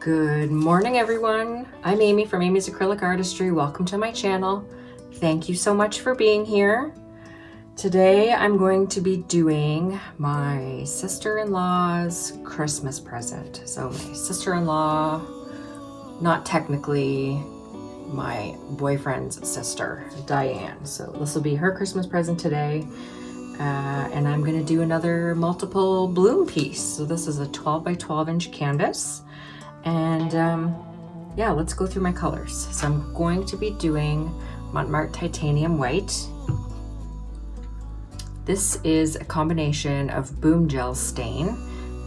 Good morning, everyone. I'm Amy from Amy's Acrylic Artistry. Welcome to my channel. Thank you so much for being here. Today I'm going to be doing my sister-in-law's Christmas present. So my sister-in-law, not technically my boyfriend's sister, Diane. So this will be her Christmas present today. And I'm gonna do another multiple bloom piece. So this is a 12 by 12 inch canvas. And yeah, let's go through my colors. So I'm going to be doing Mont Marte Titanium White. This is a combination of Boom Gel Stain,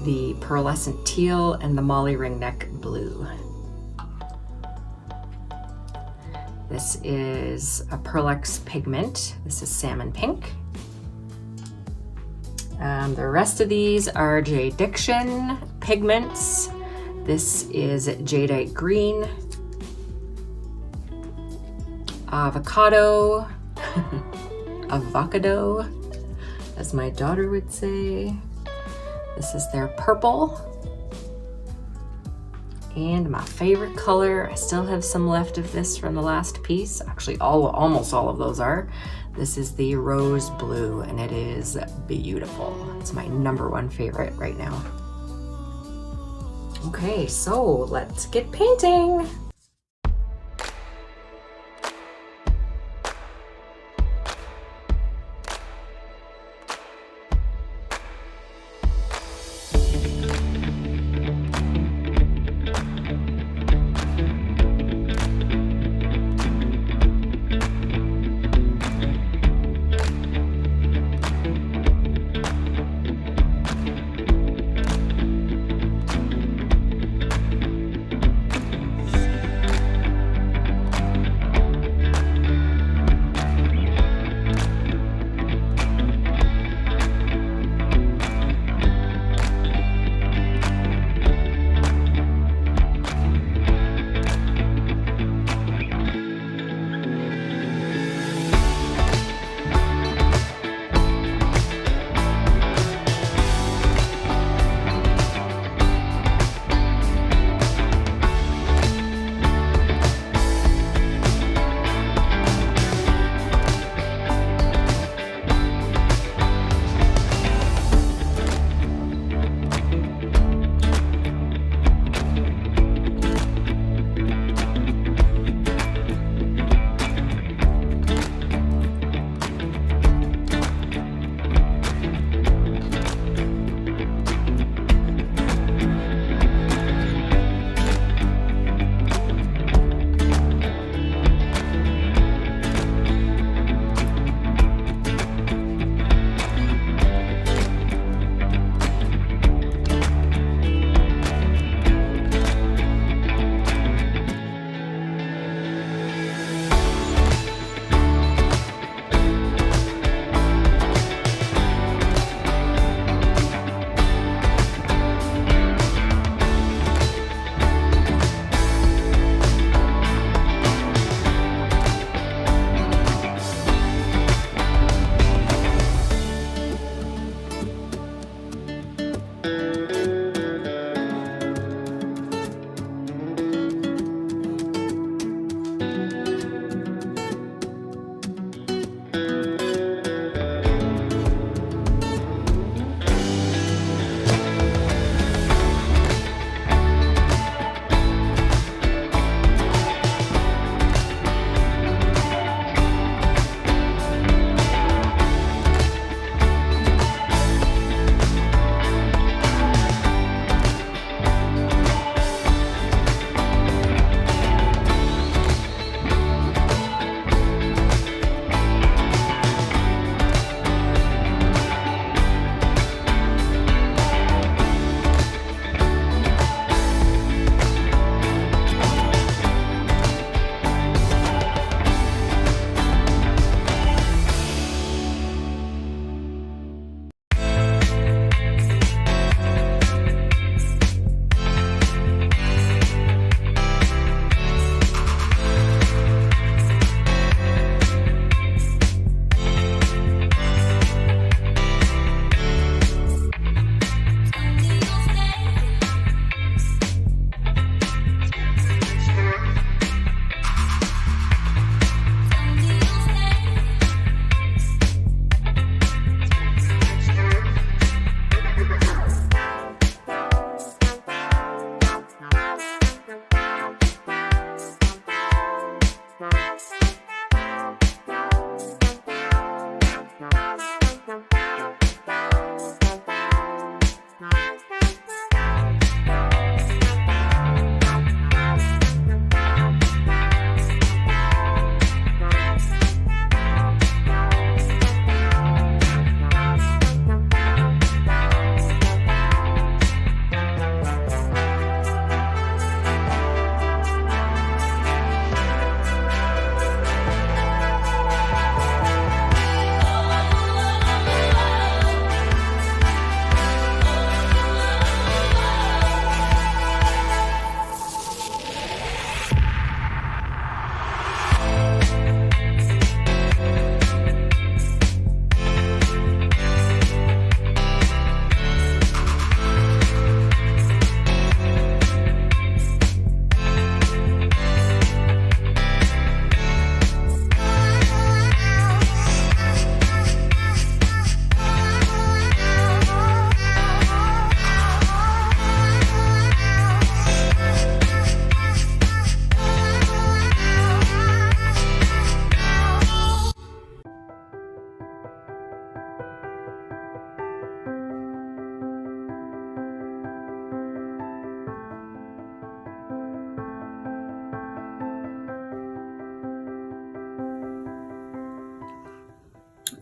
the Pearlescent Teal, and the Mallee Ringneck Blue. This is a PearlEx pigment. This is Salmon Pink. The rest of these are JDiction pigments. This is Jadeite Green, Avocado, avocado, as my daughter would say. This is their purple. And my favorite color, I still have some left of this from the last piece. Actually, almost all of those are. This is the rose blue, and it is beautiful. It's my #1 favorite right now. Okay, so let's get painting.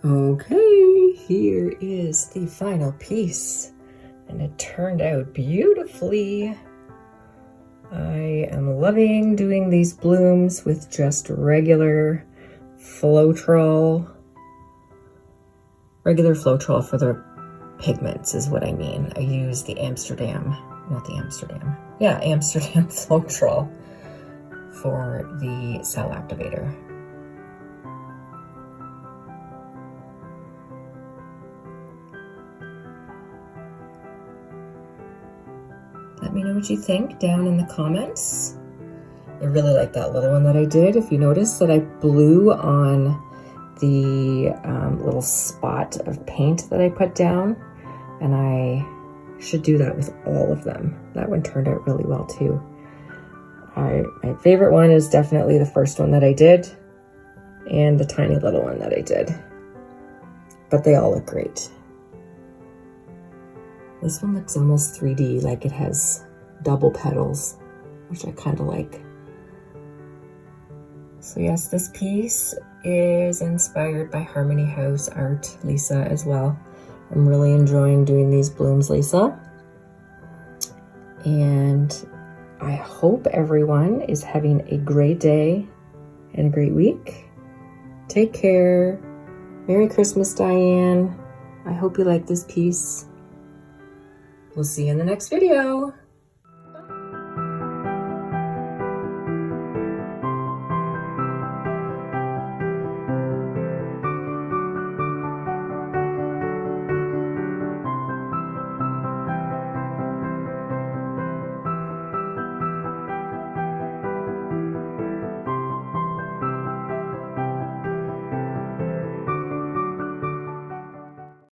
Okay, here is the final piece, and it turned out beautifully. I am loving doing these blooms with just regular floetrol. Regular floetrol for the pigments is what I mean. I use the Amsterdam floetrol for the cell activator. Let me know what you think down in the comments. I really like that little one that I did. If you notice that I blew on the little spot of paint that I put down, and I should do that with all of them. That one turned out really well too. My favorite one is definitely the first one that I did and the tiny little one that I did, but they all look great. This one looks almost 3D, like it has double petals, which I kind of like. So yes, this piece is inspired by Harmony House Art, Lisa, as well. I'm really enjoying doing these blooms, Lisa. And I hope everyone is having a great day and a great week. Take care. Merry Christmas, Diane. I hope you like this piece. We'll see you in the next video.